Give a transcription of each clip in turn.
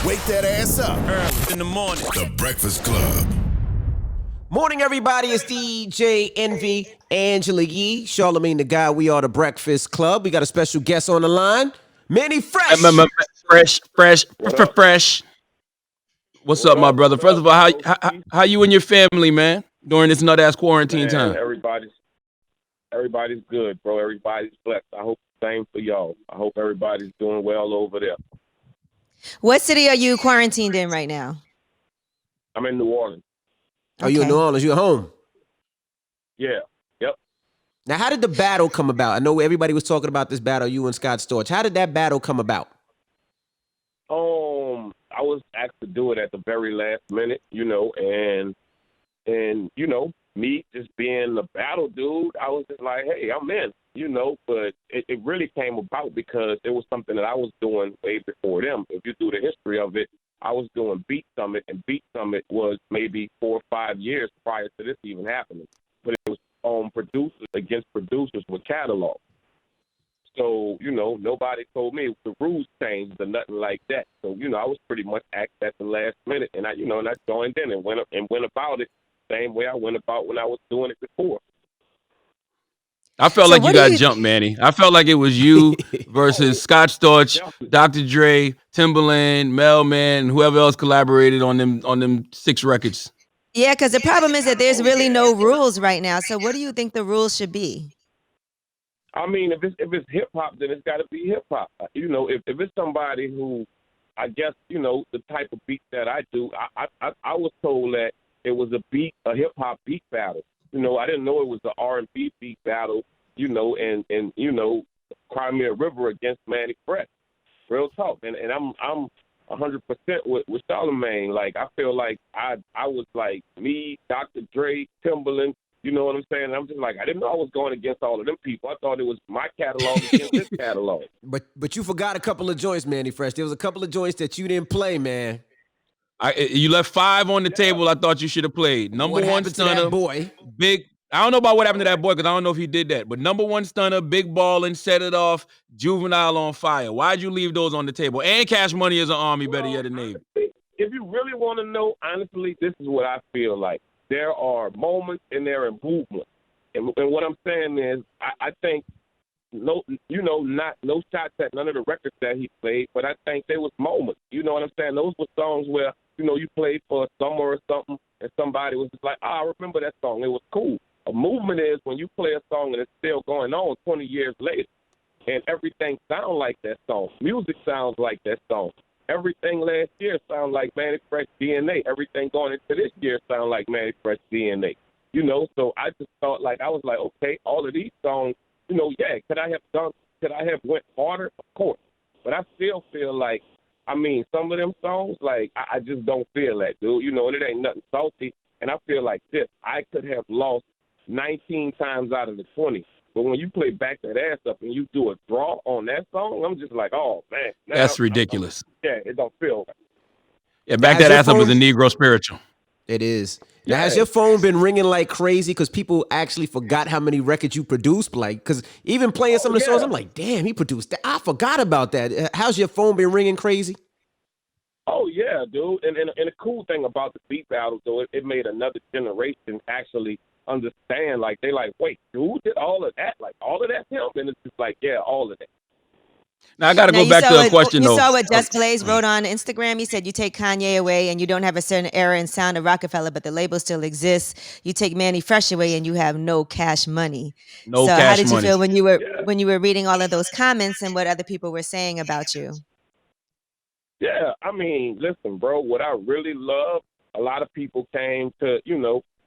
Wake that ass up. Early in the morning. The Breakfast Club. Morning, everybody. It's DJ Envy, Angela Yee, Charlamagne the Guy. We are the Breakfast Club. We got a special guest on the line, Mannie Fresh. Fresh. What's up, my brother? First of all, how you and your family, man, during this nut ass quarantine Man, time? everybody's good, bro. Everybody's blessed. I hope the same for y'all. I hope everybody's doing well over there. What city are you quarantined in right now? I'm in New Orleans. Oh, you in New Orleans? You at home? Yeah. Yep. Now, how did the battle come about? I know everybody was talking about this battle, you and Scott Storch. How did that battle come about? I was asked to do it at the very last minute, and me just being the battle dude, I was just like, hey, I'm in, but it really came about because it was something that I was doing way before them. If you do the history of it, I was doing Beat Summit, and Beat Summit was maybe 4 or 5 years prior to this even happening. But it was producers against producers with catalog. So, nobody told me the rules changed or nothing like that. So, I was pretty much asked at the last minute, and I joined in and went about it the same way I went about when I was doing it before. I felt like you got jumped, Manny. I felt like it was you versus Scott Storch, Dr. Dre, Timbaland, Mailman, and whoever else collaborated on them 6 records. Yeah, because the problem is that there's really no rules right now. So what do you think the rules should be? I mean, if it's hip hop, then it's got to be hip hop. If it's somebody who, I guess, the type of beat that I do, I was told that it was a hip hop beat battle. I didn't know it was an R&B beat battle. And Crimea River against Mannie Fresh. Real talk, and I'm 100% with Charlamagne. Like, I feel like I was like me, Dr. Dre, Timbaland. You know what I'm saying? I'm just like, I didn't know I was going against all of them people. I thought it was my catalog against this catalog. But you forgot a couple of joints, Mannie Fresh. There was a couple of joints that you didn't play, man. You left 5 on the table. I thought you should have played. Number 1 stunner, boy. Big. I don't know about what happened to that boy because I don't know if he did that. But number 1 stunner, Big Ballin', Set It Off, Juvenile on Fire. Why'd you leave those on the table? And Cash Money is an army, better yet than Navy. If you really want to know, honestly, this is what I feel like. There are moments and there are movements. And what I'm saying is, I think no shots at none of the records that he played, but I think there was moments. You know what I'm saying? Those were songs where, you played for a summer or something, and somebody was just like, I remember that song. It was cool. A movement is when you play a song and it's still going on 20 years later, and everything sounds like that song. Music sounds like that song. Everything last year sounds like Mannie Fresh DNA. Everything going into this year sounds like Mannie Fresh DNA. So I just thought, like, I was like, okay, all of these songs, could I have went harder? Of course. But I still feel like, some of them songs, like, I just don't feel that, dude. And it ain't nothing salty. And I feel like this. I could have lost 19 times out of the 20. But when you play Back That Ass Up and you do a draw on that song, I'm just like, oh, man. That's ridiculous. It don't feel right. Yeah, Back That Ass Up is a Negro spiritual. It is. Now, has your phone been ringing like crazy because people actually forgot how many records you produced? Like, because even playing some of the songs, I'm like, damn, he produced that. I forgot about that. How's your phone been ringing crazy? Oh, yeah, dude. And the cool thing about the beat battles, though, it made another generation actually understand. Like, they like, wait, dude did all of that? Like, all of that him? And it's just like, yeah, all of that. Now, I got to go back to a question, though. You saw what Just Blaze wrote on Instagram? He said, you take Kanye away and you don't have a certain era and sound of Rockefeller, but the label still exists. You take Mannie Fresh away and you have no Cash Money. So how did you feel when you were reading all of those comments and what other people were saying about you? Yeah, listen, bro, what I really love, a lot of people came to,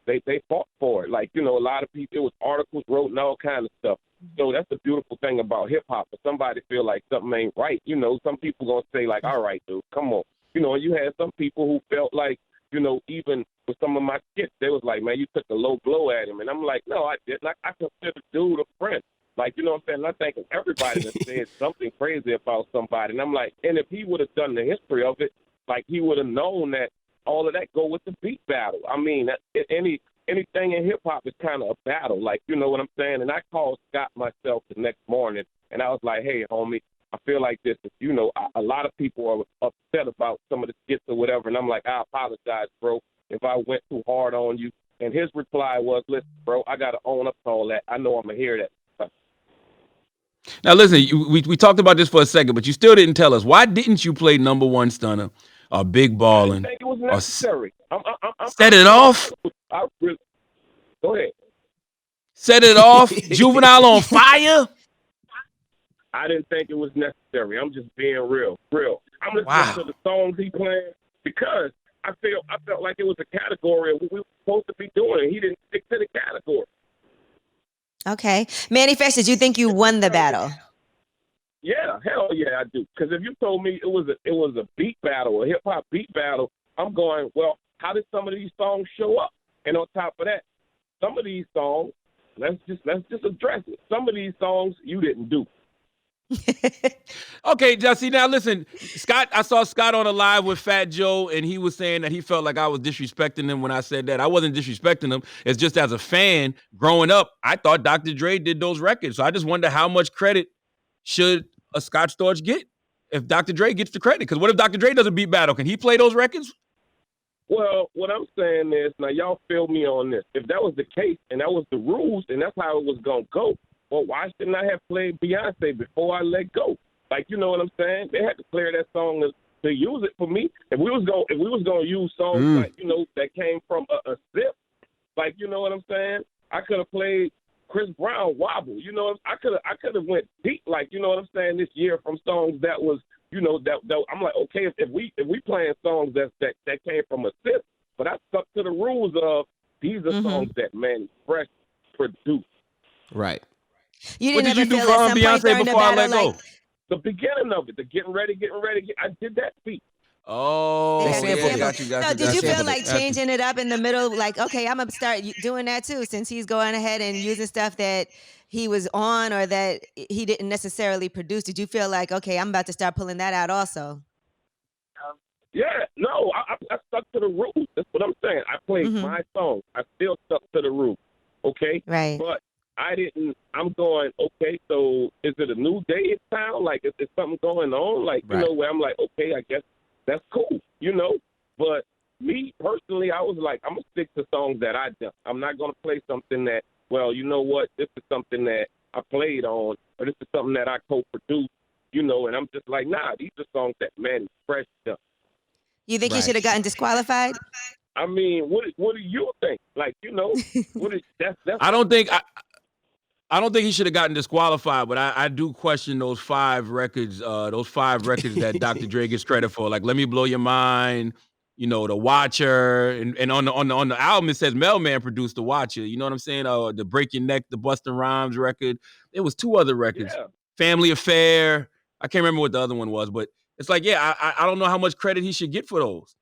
they fought for it. Like, a lot of people, it was articles wrote and all kind of stuff. So that's the beautiful thing about hip-hop. If somebody feel like something ain't right, some people going to say, like, all right, dude, come on. And you had some people who felt like, even with some of my skits, they was like, man, you took a low blow at him. And I'm like, no, I didn't. I consider dude a friend. Like, you know what I'm saying? I'm thinking everybody that said something crazy about somebody. And I'm like, and if he would have done the history of it, like, he would have known that all of that go with the beat battle. Anything in hip-hop is kind of a battle, like, you know what I'm saying? And I called Scott myself the next morning, and I was like, hey, homie, I feel like this is, you know, a lot of people are upset about some of the skits or whatever, and I'm like, I apologize, bro, if I went too hard on you. And his reply was, listen, bro, I got to own up to all that. I know I'm going to hear that. Now, listen, we talked about this for a second, but you still didn't tell us. Why didn't you play Number One Stunner or Big I Ballin'? didn't think it was necessary. Set it off? Go ahead. Set it off? Juvenile on Fire? I didn't think it was necessary. I'm just being real. I'm listening to the songs he playing because I felt like it was a category of what we were supposed to be doing. He didn't stick to the category. Okay. Mannie Fresh, did you think you won the battle? Yeah, hell yeah, I do. Because if you told me it was a beat battle, a hip hop beat battle, I'm going, well, how did some of these songs show up? And on top of that, some of these songs, let's just address it. Some of these songs you didn't do. Okay, Jesse. Now listen, Scott. I saw Scott on a live with Fat Joe, and he was saying that he felt like I was disrespecting him when I said that. I wasn't disrespecting him. It's just as a fan growing up, I thought Dr. Dre did those records. So I just wonder how much credit should a Scott Storch get if Dr. Dre gets the credit? Because what if Dr. Dre does a beat battle? Can he play those records? Well, what I'm saying is, now y'all feel me on this. If that was the case and that was the rules and that's how it was gonna go, well, why shouldn't I have played Beyonce before I let go? Like, you know what I'm saying? They had to clear that song to use it for me. If we was gonna use songs like, you know, that came from a zip, like, you know what I'm saying? I could have played Chris Brown Wobble. You know, I could have went deep, like, you know what I'm saying, this year from songs that was, you know, that I'm like, okay, if we playing songs that came from a zip, but I stuck to the rules of these are songs that Mannie Fresh produced. Right. You What didn't did you ever do feel for at some point Beyonce during the before I battle let go? like, The beginning of it, the getting ready. I did that beat. Oh, They sampled had it. got you. So did you Sampled feel it. like changing it up in the middle? Like, okay, I'm gonna start doing that too, since he's going ahead and using stuff that he was on or that he didn't necessarily produce. Did you feel like, okay, I'm about to start pulling that out also? Yeah, no, I stuck to the rules. That's what I'm saying. I played my song. I still stuck to the rules. Okay? Right. But I'm going, okay, so is it a new day in town? Like, is there something going on? Like, you know, where I'm like, okay, I guess that's cool, you know? But me, personally, I was like, I'm going to stick to songs that I done. I'm not going to play something that, well, you know what, this is something that I played on, or this is something that I co-produced, you know, and I'm just like, nah, these are songs that Mannie Fresh done. You think he should have gotten disqualified? I mean, what do you think? Like, you know, that's I don't think he should have gotten disqualified, but I do question those five records that Dr. Dre gets credit for. Like Let Me Blow Your Mind, you know, The Watcher, and on the album it says Mailman produced The Watcher. You know what I'm saying? The Break Your Neck, the Busta Rhymes record. There was two other records. Yeah. Family Affair. I can't remember what the other one was, but it's like, yeah, I don't know how much credit he should get for those.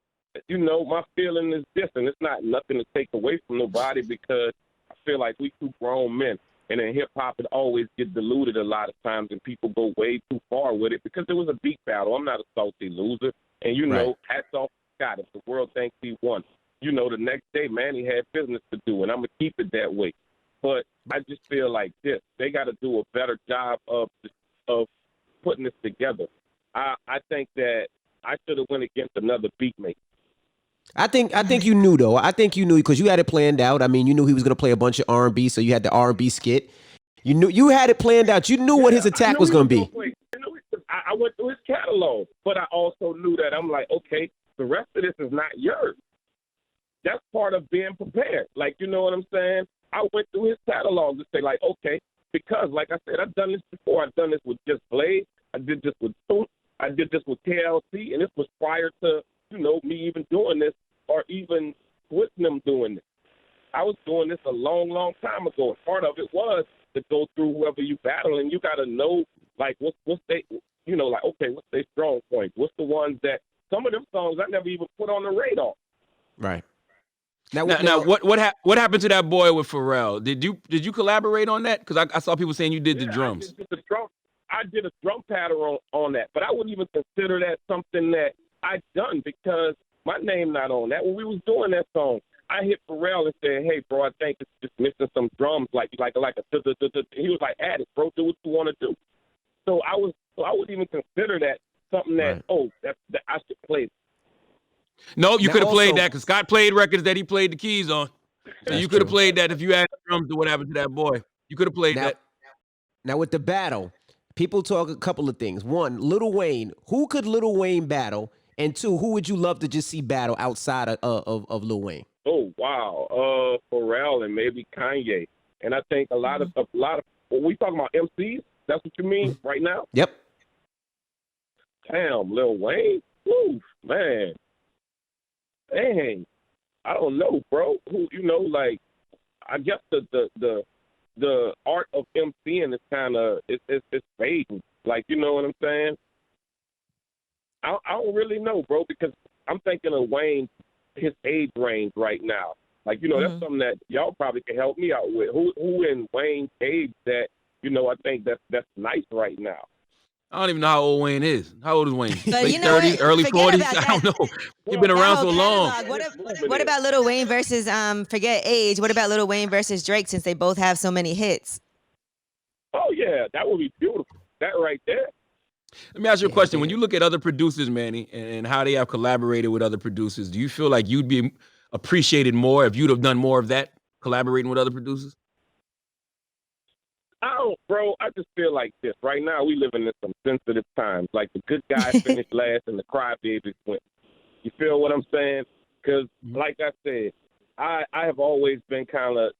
You know, my feeling is this, and it's not nothing to take away from nobody because I feel like we two grown men. And in hip-hop, it always gets diluted a lot of times, and people go way too far with it because it was a beat battle. I'm not a salty loser. And, you know, hats off to Scott if the world thinks he won. You know, the next day, Mannie had business to do, and I'm going to keep it that way. But I just feel like this. They got to do a better job of putting this together. I think that I should have went against another beat maker. I think you knew though. I think you knew because you had it planned out. I mean, you knew he was gonna play a bunch of R&B, so you had the R&B skit. You knew you had it planned out. You knew what his attack was gonna be. I went through his catalog, but I also knew that I'm like, okay, the rest of this is not yours. That's part of being prepared. Like, you know what I'm saying? I went through his catalog to say, like, okay, because like I said, I've done this before. I've done this with Just Blade. I did this with Storch. I did this with KLC, and this was prior to, you know, me even doing this or even switching them doing this. I was doing this a long, long time ago. And part of it was to go through whoever you battle, and you got to know, like, what's they, you know, like, okay, what's their strong points? What's the ones that, some of them songs I never even put on the radar. Right. Now what happened to that boy with Pharrell? Did you collaborate on that? Because I saw people saying you did the drums. I did a drum pattern on that, but I wouldn't even consider that something that I done because my name not on that. When we was doing that song, I hit Pharrell and said, "Hey, bro, I think it's just missing some drums, like a." He was like, "Add it, bro. Do what you want to do." So I wouldn't even consider that something that that I should play. No, you Now could have played also- that because Scott played records that he played the keys on. So you could have played that if you had drums or whatever to that boy. You could have played that. Now with the battle, people talk a couple of things. One, Lil Wayne. Who could Lil Wayne battle? And two, who would you love to just see battle outside of Lil Wayne? Oh wow, Pharrell and maybe Kanye. And I think a lot of when we talking about MCs, that's what you mean right now? Yep. Damn, Lil Wayne? Woo, man. Dang. I don't know, bro. Who like I guess the art of MCing is kind of it's fading. Like, you know what I'm saying? I don't really know, bro, because I'm thinking of Wayne, his age range right now. Like, that's something that y'all probably can help me out with. Who in Wayne's age that, I think that's nice right now. I don't even know how old Wayne is. How old is Wayne? But Late you know 30s, what? early Forget 40s? about I don't that. know. He's been around so long. What about Lil Wayne versus forget age? What about Lil Wayne versus Drake, since they both have so many hits? Oh yeah, that would be beautiful. That right there. Let me ask you a question. When you look at other producers, Manny, and how they have collaborated with other producers, do you feel like you'd be appreciated more if you'd have done more of that, collaborating with other producers? I don't, bro. I just feel like this. Right now, we living in some sensitive times. Like the good guys finished last and the crybabies went. You feel what I'm saying? Because, like I said, I have always been kind of,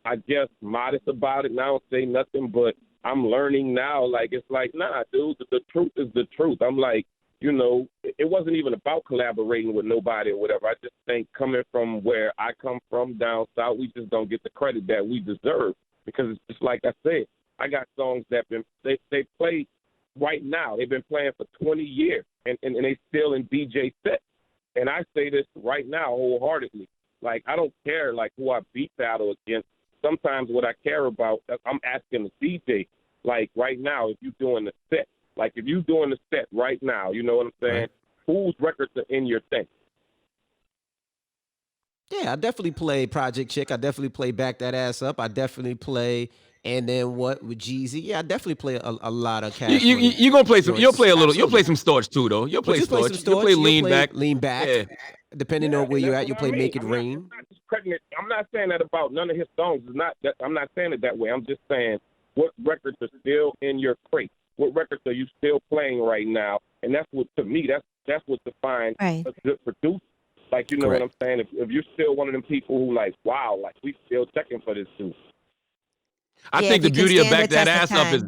I guess, modest about it. And I don't say nothing, but I'm learning now. Like, it's like, nah, dude, the truth is the truth. I'm like, it wasn't even about collaborating with nobody or whatever. I just think coming from where I come from down south, we just don't get the credit that we deserve. Because it's just like I said, I got songs that they play right now. They've been playing for 20 years, and they still in DJ sets. And I say this right now wholeheartedly. Like, I don't care, like, who I beat battle against. Sometimes what I care about, I'm asking the DJ, like, right now, if you're doing the set. Like, if you're doing the set right now, you know what I'm saying? Right. Whose records are in your thing? Yeah, I definitely play Project Chick. I definitely play Back That Ass Up. I definitely play And Then What with Jeezy. Yeah, I definitely play a lot of Cash Money. You gonna play some? You'll play a little. Absolutely. You'll play some Storch too, though. You'll play Storch. You'll play Lean Back. Lean Back. Yeah. Depending on where you're at, you play Make It Rain. I'm not saying that about none of his songs. I'm not saying it that way. I'm just saying what records are still in your crate. What records are you still playing right now? And that's what, to me, that's what defines a good producer. Like, you know what I'm saying? If you're still one of them people who like, wow, like we still checking for this dude. I think the beauty of Back That Ass Up is,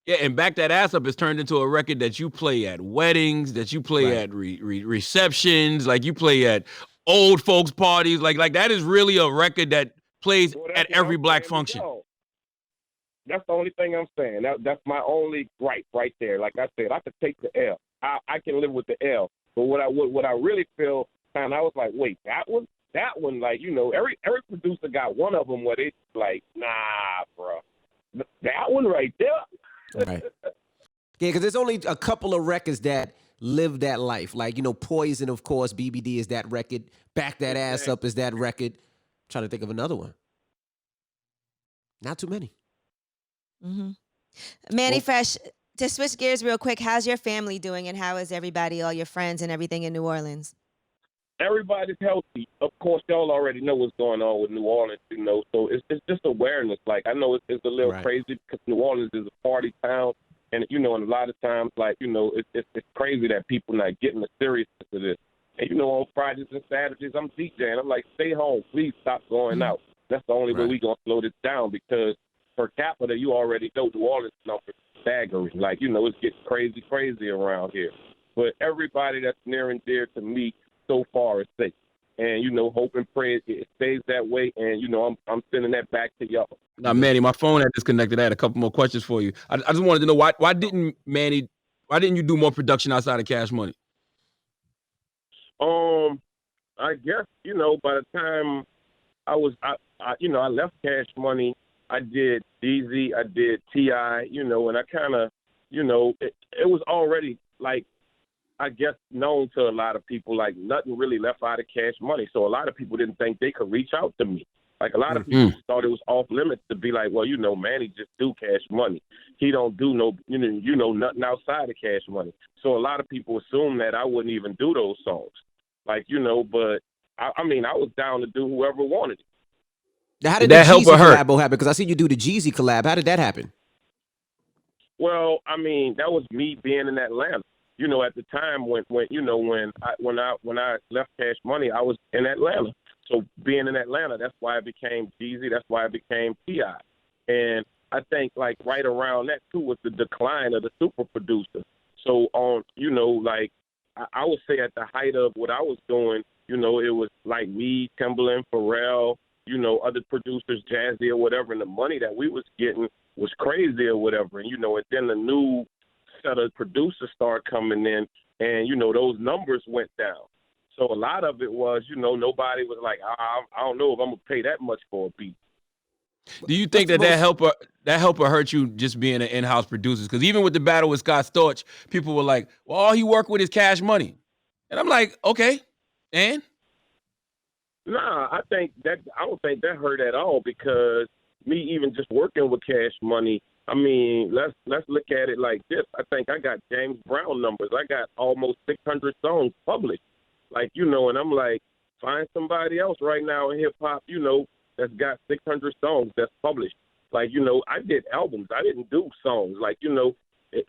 and Back That Ass Up is turned into a record that you play at weddings, that you play at receptions, like you play at old folks parties. Like that is really a record that plays at every black function. That's the only thing I'm saying. That's my only gripe right there. Like I said, I could take the L. I can live with the L. But what I really feel, I was like, wait, that one, like, every producer got one of them where they like, nah, bro, that one right there. Right. Yeah, because there's only a couple of records that live that life. Like, Poison, of course, BBD is that record. Back That Ass Up is that record. I'm trying to think of another one. Not too many. Mm-hmm. Mannie Fresh, to switch gears real quick, how's your family doing and how is everybody, all your friends and everything in New Orleans? Everybody's healthy. Of course, y'all already know what's going on with New Orleans, so it's just awareness. Like, I know it's a little crazy because New Orleans is a party town, and, and a lot of times, like, it's crazy that people not getting the seriousness of this. And, on Fridays and Saturdays, I'm DJing. I'm like, stay home. Please stop going out. That's the only way we're going to slow this down because per capita, you already know New Orleans numbers staggering. Like, it's getting crazy around here. But everybody that's near and dear to me so far is safe. And, hope and pray it stays that way. And, I'm sending that back to y'all. Now, Manny, my phone had disconnected. I had a couple more questions for you. I just wanted to know why didn't you do more production outside of Cash Money? I guess, by the time I left Cash Money, I did DZ, I did T.I., and I kind of, it was already, like, I guess, known to a lot of people, like, nothing really left out of Cash Money. So a lot of people didn't think they could reach out to me. Like a lot of people thought it was off limits to be like, well, Mannie just do Cash Money. He don't do no, nothing outside of Cash Money. So a lot of people assume that I wouldn't even do those songs. Like, but I was down to do whoever wanted it. Now, how did that help or hurt? Collab happen? Because I see you do the Jeezy collab. How did that happen? Well, that was me being in Atlanta. At the time when I left Cash Money, I was in Atlanta. So being in Atlanta, that's why I became Jeezy. That's why I became T.I. And I think like right around that too was the decline of the super producer. So on, I would say at the height of what I was doing, it was like me, Timbaland, Pharrell, other producers, Jazzy or whatever, and the money that we was getting was crazy or whatever. And, and then the new set of producers started coming in and, those numbers went down. So a lot of it was, nobody was like, I don't know if I'm going to pay that much for a beat. Do you think that help or hurt you just being an in-house producer? Because even with the battle with Scott Storch, people were like, well, all he worked with is Cash Money. And I'm like, okay, and? Nah, I don't think that hurt at all because me even just working with Cash Money, let's look at it like this. I think I got James Brown numbers. I got almost 600 songs published. Like, and I'm like, find somebody else right now in hip-hop, that's got 600 songs that's published. Like, I did albums. I didn't do songs. Like,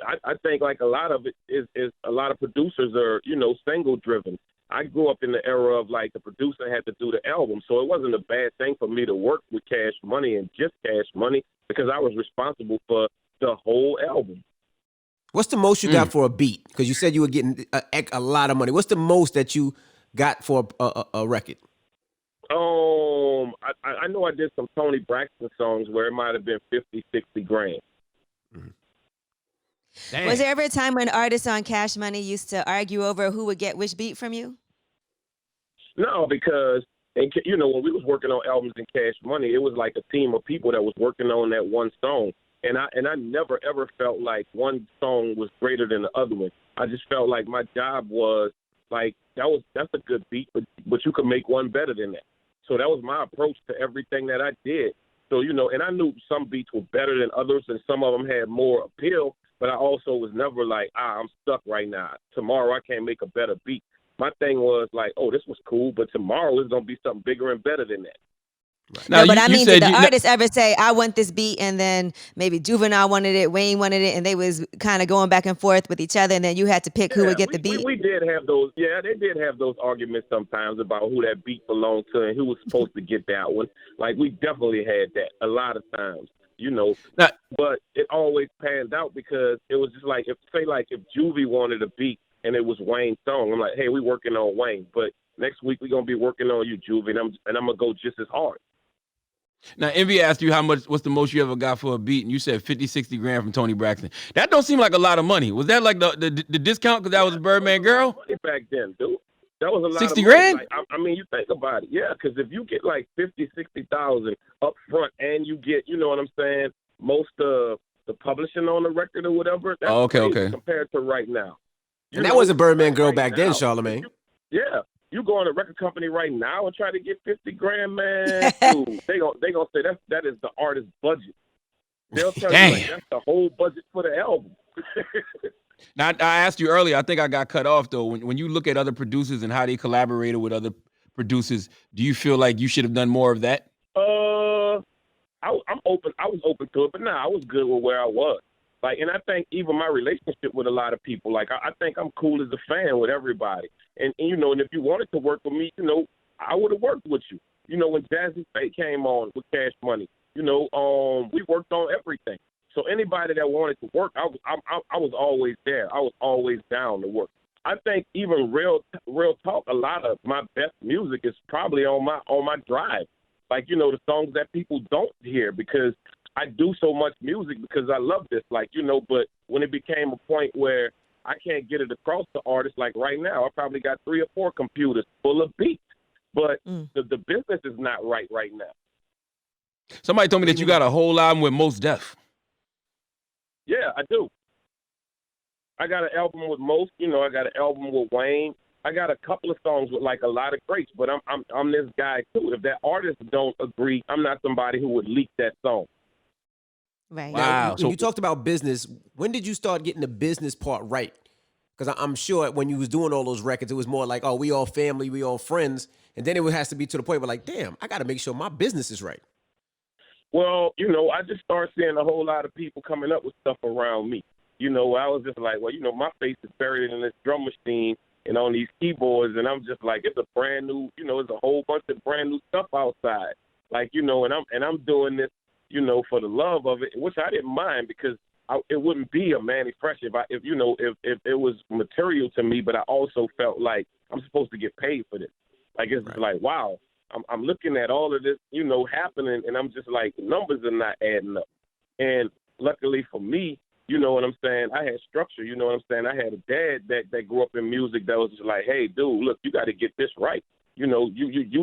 I think like a lot of it is a lot of producers are, single-driven. I grew up in the era of like the producer had to do the album. So it wasn't a bad thing for me to work with Cash Money and just Cash Money because I was responsible for the whole album. What's the most you got for a beat? Because you said you were getting a lot of money. What's the most that you got for a record? I know I did some Tony Braxton songs where it might have been 50, 60 grand. Mm-hmm. Was there ever a time when artists on Cash Money used to argue over who would get which beat from you? No, because when we was working on albums in Cash Money, it was like a team of people that was working on that one song. And I never, ever felt like one song was greater than the other one. I just felt like my job was like, that's a good beat, but you could make one better than that. So that was my approach to everything that I did. So, and I knew some beats were better than others and some of them had more appeal, but I also was never like, I'm stuck right now. Tomorrow I can't make a better beat. My thing was like, oh, this was cool, but tomorrow is going to be something bigger and better than that. Right. No, but did the artists ever say, I want this beat, and then maybe Juvenile wanted it, Wayne wanted it, and they was kind of going back and forth with each other, and then you had to pick who would get the beat? We did have those. Yeah, they did have those arguments sometimes about who that beat belonged to and who was supposed to get that one. Like, we definitely had that a lot of times, but it always panned out because it was just like, if Juvie wanted a beat and it was Wayne's song, I'm like, hey, we working on Wayne, but next week we're going to be working on you, Juvie, and I'm going to go just as hard. Now, Envy asked you what's the most you ever got for a beat, and you said 50, 60 grand from Tony Braxton. That don't seem like a lot of money. Was that like the discount because that was a Birdman girl? Money back then, dude. That was a lot 60 of money. grand? Like, you think about it. Yeah, because if you get like 50, 60,000 up front and you get, you know what I'm saying, most of the publishing on the record or whatever, that's okay compared to right now. And that was a Birdman girl back then, Charlamagne. Yeah. You go in a record company right now and try to get 50 grand, man. Dude, they gonna say that is the artist's budget. They'll tell you like, that's the whole budget for the album. Now, I asked you earlier. I think I got cut off though. When you look at other producers and how they collaborated with other producers, do you feel like you should have done more of that? I'm open. I was open to it, but I was good with where I was. Like, and I think even my relationship with a lot of people, like, I think I'm cool as a fan with everybody. And and if you wanted to work with me, I would have worked with you. When Jazzy Faye came on with Cash Money, we worked on everything. So anybody that wanted to work, I was always there. I was always down to work. I think even real talk, a lot of my best music is probably on my drive. Like, the songs that people don't hear because I do so much music because I love this, but when it became a point where I can't get it across to artists, like right now, I probably got 3 or 4 computers full of beats, but the business is not right now. Somebody told me that you got a whole album with Mos Def. Yeah, I do. I got an album with Mos, I got an album with Wayne. I got a couple of songs with like a lot of greats, but I'm this guy too. If that artist don't agree, I'm not somebody who would leak that song. Right. Now, Wow. when you talked about business, when did you start getting the business part right? Because I'm sure when you was doing all those records, it was more like, oh, we all family, we all friends. And then it has to be to the point where like, damn, I got to make sure my business is right. Well, I just started seeing a whole lot of people coming up with stuff around me. I was just like, well, my face is buried in this drum machine and on these keyboards, and I'm just like, it's a brand new, it's a whole bunch of brand new stuff outside. Like, and I'm doing this, for the love of it, which I didn't mind because it wouldn't be a Mannie Fresh if it was material to me, but I also felt like I'm supposed to get paid for this. Like, it's like, wow, I'm looking at all of this, happening, and I'm just like, the numbers are not adding up. And luckily for me, you know what I'm saying, I had structure, you know what I'm saying? I had a dad that grew up in music that was just like, hey, dude, look, you got to get this right. You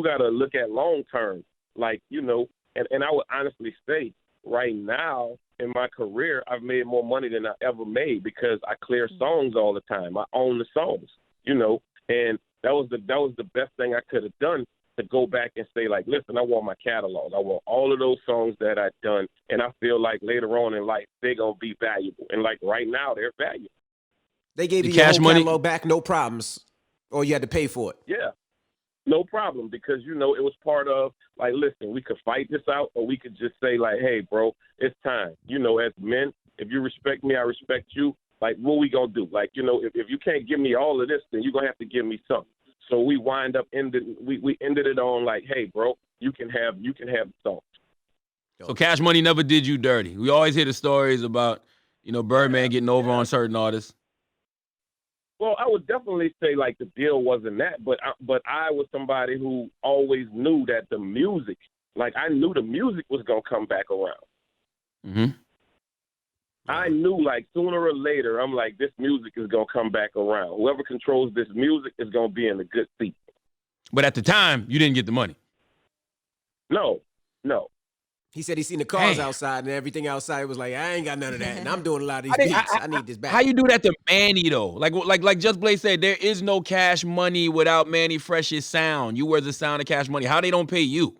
got to look at long term, like, and I would honestly say right now in my career, I've made more money than I ever made because I clear songs all the time. I own the songs, and that was the best thing I could have done, to go back and say, like, listen, I want my catalog. I want all of those songs that I've done, and I feel like later on in life they're going to be valuable. And, like, right now they're valuable. They gave you cash your whole money catalog back, no problems, or you had to pay for it. Yeah, no problem, because, it was part of, like, listen, we could fight this out, or we could just say, like, hey, bro, it's time. As men, if you respect me, I respect you. Like, what we going to do? Like, if you can't give me all of this, then you're going to have to give me something. So we we ended it on like, hey, bro, you can have the song. So Cash Money never did you dirty. We always hear the stories about, Birdman getting over on certain artists. Well, I would definitely say like the deal wasn't that, but I was somebody who always knew that the music, like I knew the music was gonna come back around. Mm-hmm. I knew like sooner or later, I'm like, this music is gonna come back around. Whoever controls this music is gonna be in a good seat. But at the time, you didn't get the money. No. He said he seen the cars outside and everything outside was like, I ain't got none of that. And I'm doing a lot of these beats. I need this back. How you do that to Mannie though? Like Just Blaze said, there is no Cash Money without Mannie Fresh's sound. You were the sound of Cash Money. How they don't pay you?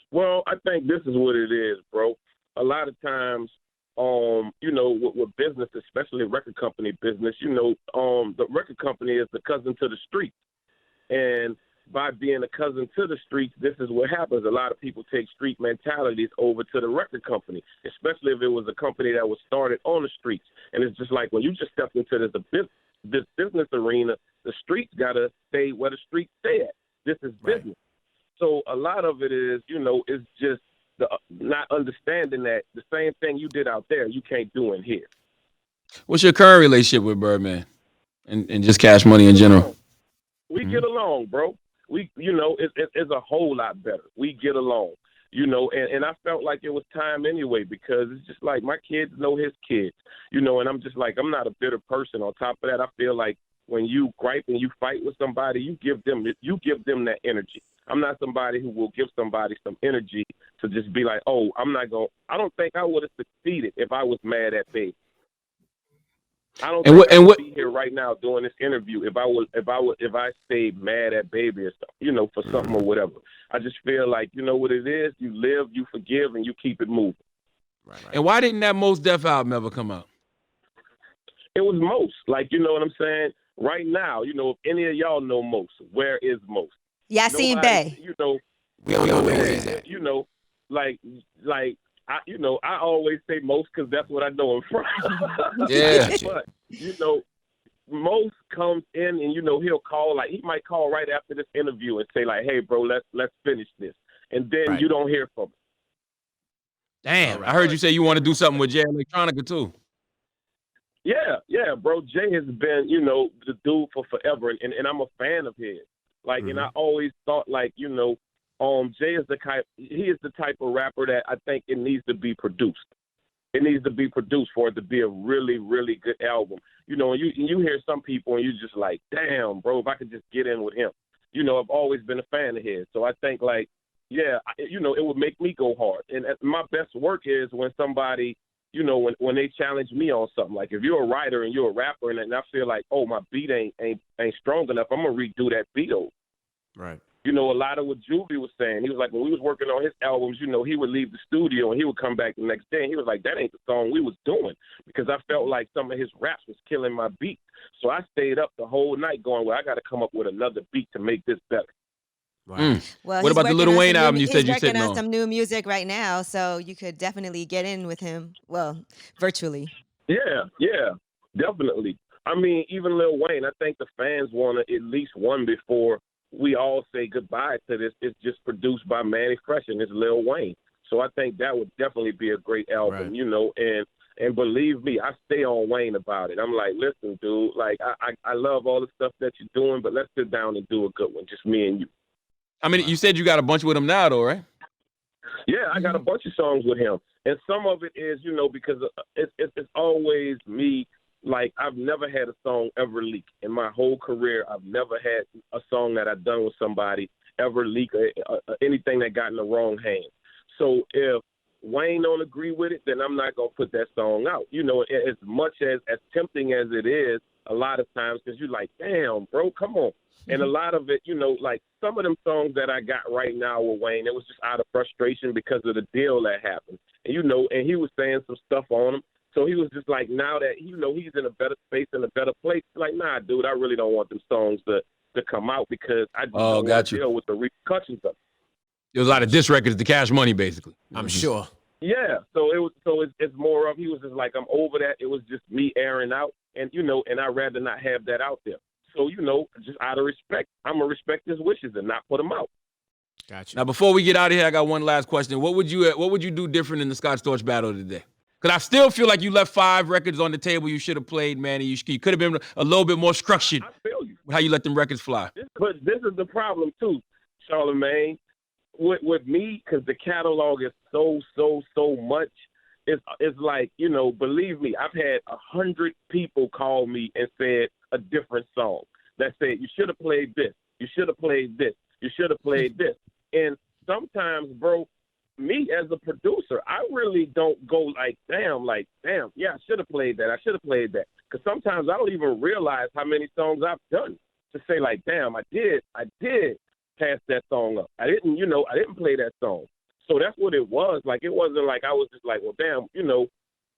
Well, I think this is what it is, bro. A lot of times, with business, especially record company business, the record company is the cousin to the streets. And by being a cousin to the streets, this is what happens. A lot of people take street mentalities over to the record company, especially if it was a company that was started on the streets. And it's just like when you just step into this business arena, the streets got to stay where the streets stay at. This is business. So a lot of it is, it's just not understanding that the same thing you did out there, you can't do in here. What's your current relationship with Birdman and just Cash Money in general? We get along, bro. It's a whole lot better. We get along, and I felt like it was time anyway, because it's just like my kids know his kids, and I'm just like, I'm not a bitter person. On top of that, I feel like when you gripe and you fight with somebody, you give them that energy. I'm not somebody who will give somebody some energy to just be like, oh, I don't think I would have succeeded if I was mad at Baby. I don't think I would be here right now doing this interview if I stayed mad at Baby or something, for something or whatever. I just feel like, what it is, you live, you forgive, and you keep it moving. Right. And why didn't that Mos Def album ever come out? It was Mos. Like, you know what I'm saying? Right now, if any of y'all know Mos, where is Mos? Yasin Bey. We don't know where he's at. I always say Mos because that's what I know him from. Yeah. But, Mos comes in and, he'll call, like, he might call right after this interview and say, like, hey, bro, let's finish this. And then you don't hear from him. Damn, I heard you say you want to do something with Jay Electronica, too. Yeah, bro. Jay has been, the dude for forever, and I'm a fan of his. Like, and I always thought, like, Jay is the type of rapper that I think it needs to be produced. It needs to be produced for it to be a really, really good album. And you hear some people and you're just like, damn, bro, if I could just get in with him. I've always been a fan of his. So I think, like, it would make me go hard. And my best work is when somebody, you know, when they challenge me on something. Like if you're a writer and you're a rapper and I feel like, oh, my beat ain't strong enough, I'm gonna redo that beat over. Right. You know, a lot of what Juvie was saying. He was like, when we was working on his albums, you know, he would leave the studio and he would come back the next day and he was like, that ain't the song we was doing, because I felt like some of his raps was killing my beat. So I stayed up the whole night going, well, I got to come up with another beat to make this better. Wow. Well, What about the Lil Wayne album you said you sitting on? He's working on some new music right now, so you could definitely get in with him. Well, virtually. Yeah, definitely. I mean, even Lil Wayne, I think the fans want at least one before we all say goodbye to this. It's just produced by Mannie Fresh and it's Lil Wayne. So I think that would definitely be a great album, you know, and believe me, I stay on Wayne about it. I'm like, listen, dude, like I love all the stuff that you're doing, but let's sit down and do a good one, just me and you. I mean, you said you got a bunch with him now, though, right? Yeah, I got a bunch of songs with him. And some of it is, you know, because it's always me. Like, I've never had a song ever leak. In my whole career, I've never had a song that I've done with somebody ever leak anything that got in the wrong hands. So if Wayne don't agree with it, then I'm not going to put that song out. You know, as much as tempting as it is, a lot of times, because you're like, damn, bro, come on. And a lot of it, you know, like some of them songs that I got right now with Wayne, it was just out of frustration because of the deal that happened. And, you know, and he was saying some stuff on them. So he was just like, now that, you know, he's in a better space and a better place, like, nah, dude, I really don't want them songs to come out because I just don't want to deal with the repercussions of it. There was a lot of diss records to Cash Money, basically. I'm sure. Yeah, it's more of, he was just like, I'm over that. It was just me airing out, and, you know, and I'd rather not have that out there. So, you know, just out of respect, I'm going to respect his wishes and not put them out. Gotcha. Now, before we get out of here, I got one last question. What would you do different in the Scott Storch battle today? Because I still feel like you left 5 records on the table you should have played, Mannie. You could have been a little bit more structured. I feel you. How you let them records fly. But this is the problem, too, Charlamagne. With me, because the catalog is so much, it's like, you know, believe me, I've had 100 people call me and said a different song that said, you should have played this, you should have played this, you should have played this. And sometimes, bro, me as a producer, I really don't go like, damn, yeah, I should have played that, I should have played that. Because sometimes I don't even realize how many songs I've done to say, like, damn, I did pass that song up. I didn't play that song. So that's what it was. Like, it wasn't like I was just like, well, damn, you know,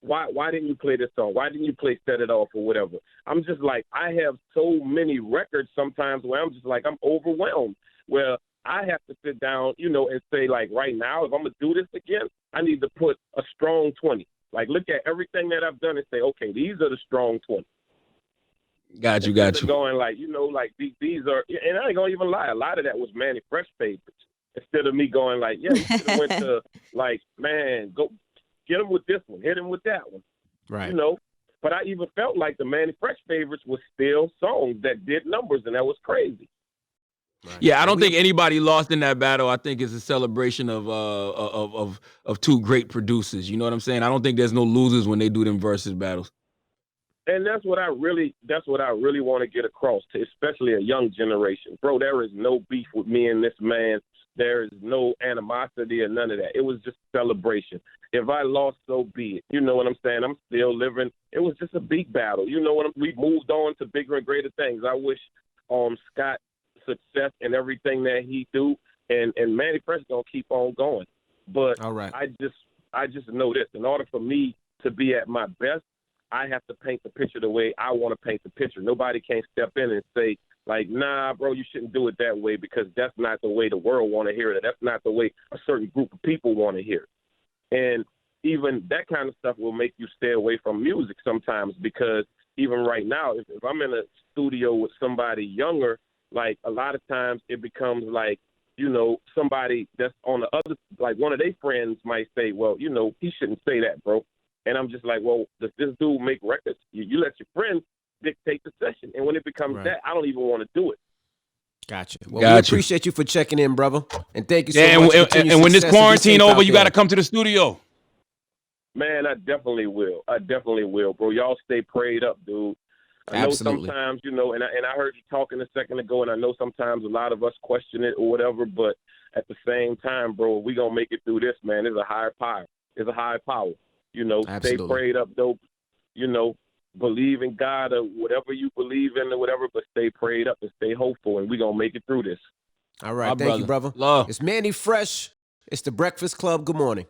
why didn't you play this song? Why didn't you play Set It Off or whatever? I'm just like, I have so many records sometimes where I'm just like, I'm overwhelmed, where I have to sit down, you know, and say, like, right now, if I'm going to do this again, I need to put a strong 20. Like, look at everything that I've done and say, okay, these are the strong 20. Got you. Going like, you know, like these are, and I ain't gonna even lie, a lot of that was Mannie Fresh favorites. Instead of me going like, yeah, you should have went to like, man, go get him with this one, hit him with that one, right? You know. But I even felt like the Mannie Fresh favorites was still songs that did numbers, and that was crazy. Right. Yeah, I don't think anybody lost in that battle. I think it's a celebration of 2 great producers. You know what I'm saying? I don't think there's no losers when they do them versus battles. And that's what I really want to get across to, especially a young generation. Bro, there is no beef with me and this man. There is no animosity or none of that. It was just celebration. If I lost, so be it. You know what I'm saying? I'm still living. It was just a big battle. You know we moved on to bigger and greater things. I wish Scott success and everything that he do, and Mannie Fresh gonna keep on going. But all right. I just know this. In order for me to be at my best, I have to paint the picture the way I want to paint the picture. Nobody can step in and say, like, nah, bro, you shouldn't do it that way, because that's not the way the world want to hear it. That's not the way a certain group of people want to hear it. And even that kind of stuff will make you stay away from music sometimes, because even right now, if I'm in a studio with somebody younger, like a lot of times it becomes like, you know, somebody that's on the other, like one of their friends might say, well, you know, he shouldn't say that, bro. And I'm just like, well, does this dude make records? You let your friends dictate the session. And when it becomes that, I don't even want to do it. Gotcha. Well, we appreciate you for checking in, brother. And thank you so much. And when this quarantine over, you got to come to the studio. Man, I definitely will. Bro. Y'all stay prayed up, dude. I know sometimes, you know, and I heard you talking a second ago, and I know sometimes a lot of us question it or whatever, but at the same time, bro, we going to make it through this, man. There's a higher power. There's a higher power. You know, Absolutely. stay prayed up, though. You know, believe in God or whatever you believe in or whatever, but stay prayed up and stay hopeful, and we're going to make it through this. All right. My Thank you, brother. Love. It's Mannie Fresh. It's the Breakfast Club. Good morning.